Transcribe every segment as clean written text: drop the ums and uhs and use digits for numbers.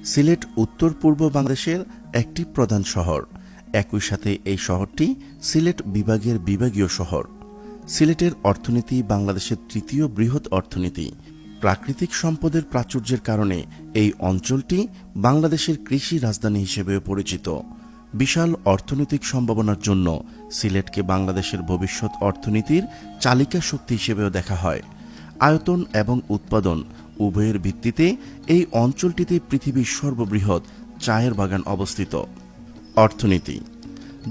সিলেট উত্তর পূর্ব বাংলাদেশের একটি প্রধান শহর। একই সাথে এই শহরটি সিলেট বিভাগের বিভাগীয় শহর। সিলেটের অর্থনীতি বাংলাদেশের তৃতীয় বৃহৎ অর্থনীতি। প্রাকৃতিক সম্পদের প্রাচুর্যের কারণে এই অঞ্চলটি বাংলাদেশের কৃষি রাজধানী হিসেবেও পরিচিত। বিশাল অর্থনৈতিক সম্ভাবনার জন্য সিলেটকে বাংলাদেশের ভবিষ্যৎ অর্থনীতির চালিকা শক্তি হিসেবেও দেখা হয়। আয়তন এবং উৎপাদন উভয়ের ভিত্তিতে এই অঞ্চলটিতে পৃথিবীর সর্ববৃহৎ চায়ের বাগান অবস্থিত। অর্থনীতি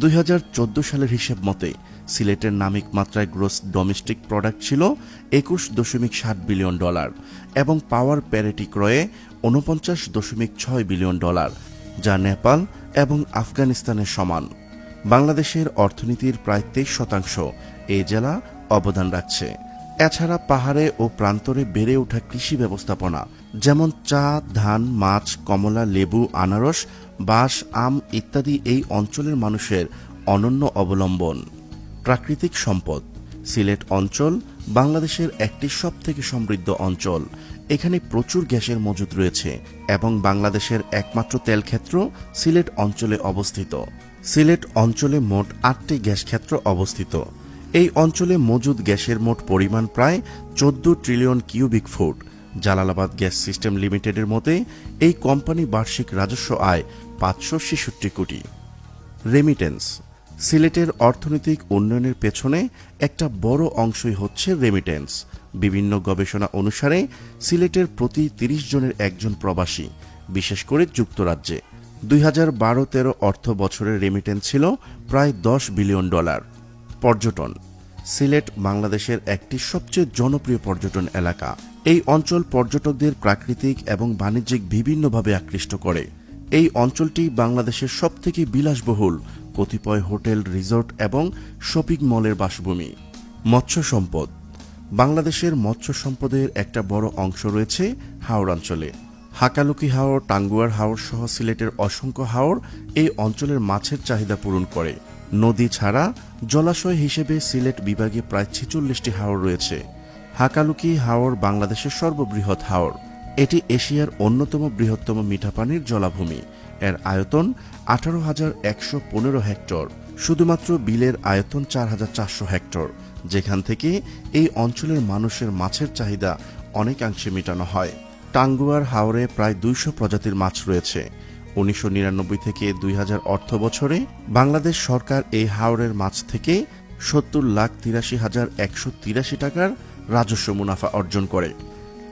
2014 সালের হিসেব মতে সিলেটের নামিক মাত্রায় গ্রোস ডোমেস্টিক প্রোডাক্ট ছিল $21.7 বিলিয়ন এবং পাওয়ার প্যারিটি ক্রয়ে $49.6 বিলিয়ন, যা নেপাল এবং আফগানিস্তানের সমান। বাংলাদেশের অর্থনীতির প্রায় 23% এই জেলা অবদান রাখছে। এছাড়া পাহাড়ে ও প্রান্তরে বেড়ে ওঠা কৃষি ব্যবস্থাপনা, যেমন চা, ধান, মাছ, কমলা, লেবু, আনারস, বাঁশ, আম ইত্যাদি এই অঞ্চলের মানুষের অনন্য অবলম্বন। প্রাকৃতিক সম্পদ সিলেট অঞ্চল বাংলাদেশের একটি সবথেকে সমৃদ্ধ অঞ্চল। এখানে প্রচুর গ্যাসের মজুদ রয়েছে এবং বাংলাদেশের একমাত্র তেল ক্ষেত্র সিলেট অঞ্চলে অবস্থিত। সিলেট অঞ্চলে মোট 8টি গ্যাস ক্ষেত্র অবস্থিত। এই অঞ্চলে মজুদ গ্যাসের মোট পরিমাণ প্রায় 14 trillion cubic foot. Jalalabad gas system লিমিটেডের মতে এই কোম্পানি বার্ষিক রাজস্ব আয় 566 কোটি। রেমিটেন্স সিলেটের অর্থনৈতিক উন্নয়নের পেছনে একটা বড় অংশই হচ্ছে রেমিটেন্স। বিভিন্ন গবেষণা অনুসারে সিলেটের প্রতি 30 জনের একজন প্রবাসী, বিশেষ করে যুক্তরাজ্যে। 2012-13 অর্থ বছরের রেমিটেন্স ছিল প্রায় $10 বিলিয়ন। পর্যটন সিলেট বাংলাদেশের একটি সবচেয়ে জনপ্রিয় পর্যটন এলাকা। এই অঞ্চল পর্যটকদের প্রাকৃতিক এবং বাণিজ্যিক বিভিন্নভাবে আকৃষ্ট করে। এই অঞ্চলটি বাংলাদেশের সবথেকে বিলাসবহুল কতিপয় হোটেল, রিসোর্ট এবং শপিং মলের বাসভূমি। মৎস্য সম্পদ বাংলাদেশের মৎস্য সম্পদের একটা বড় অংশ রয়েছে হাওর অঞ্চলে। হাকালুকি হাওর, টাঙ্গুয়ার হাওর সহ সিলেটের অসংখ্য হাওর এই অঞ্চলের মাছের চাহিদা পূরণ করে। নদী ছাড়া জলাশয় হিসেবে সিলেট বিভাগে প্রায় 46টি হাওর রয়েছে। হাকালুকি হাওর বাংলাদেশের সর্ববৃহৎ হাওর। এটি এশিয়ার অন্যতম বৃহত্তম মিঠা পানির জলাভূমি। এর আয়তন 18,115 হেক্টর। শুধুমাত্র বিলের আয়তন 4,400 হেক্টর, যেখান থেকে এই অঞ্চলের মানুষের মাছের চাহিদা অনেকাংশে মেটানো হয়। টাঙ্গুয়ার হাওরে প্রায় 200 প্রজাতির মাছ রয়েছে। 1999 থেকে 2000 অর্থ বছরে বাংলাদেশ সরকার এই হাওরের মাছ থেকে 70,83,183 টাকার রাজস্ব মুনাফা অর্জন করে।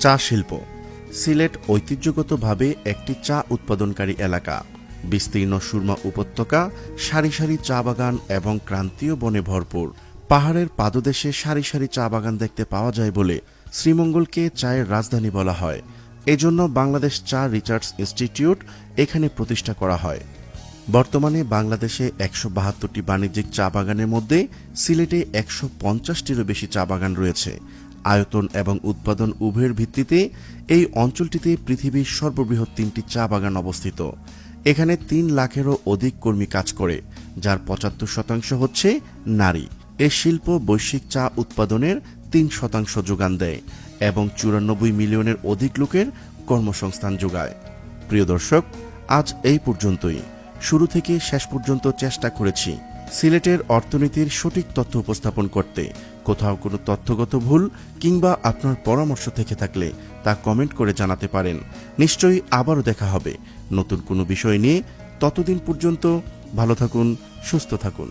চা শিল্প সিলেট ঐতিহ্যগতভাবে একটি চা উৎপাদনকারী এলাকা। বিস্তীর্ণ সুরমা উপত্যকা, সারি সারি চা বাগান এবং ক্রান্তীয় বনে ভরপুর। পাহাড়ের পাদদেশে সারি সারি চা বাগান দেখতে পাওয়া যায় বলে শ্রীমঙ্গলকে চায়ের রাজধানী বলা হয়। এজন্য বাংলাদেশ চা রিসার্চ ইনস্টিটিউট এখানে প্রতিষ্ঠা করা হয়। বর্তমানে বাংলাদেশে 172টি বাণিজ্যিক চা বাগানের মধ্যে সিলেটে 150টিরও বেশি চা বাগান রয়েছে। আয়তন এবং উৎপাদন উভয়ের ভিত্তিতে এই অঞ্চলটিতে পৃথিবীর সর্ববৃহৎ 3টি চা বাগান অবস্থিত। এখানে 3 লাখেরও অধিক কর্মী কাজ করে, যার 75% হচ্ছে নারী। এ শিল্প বৈশ্বিক চা উৎপাদনের 3% যোগান দেয় এবং 94 মিলিয়নের অধিক লোকের কর্মসংস্থান যোগায়। প্রিয় দর্শক, আজ এই পর্যন্তই। শুরু থেকে শেষ পর্যন্ত চেষ্টা করেছি সিলেটের অর্থনীতির সঠিক তথ্য উপস্থাপন করতে। কোথাও কোনো তথ্যগত ভুল কিংবা আপনার পরামর্শ থেকে থাকলে তা কমেন্ট করে জানাতে পারেন। নিশ্চয়ই আবারও দেখা হবে নতুন কোনো বিষয় নিয়ে। ততদিন পর্যন্ত ভালো থাকুন, সুস্থ থাকুন।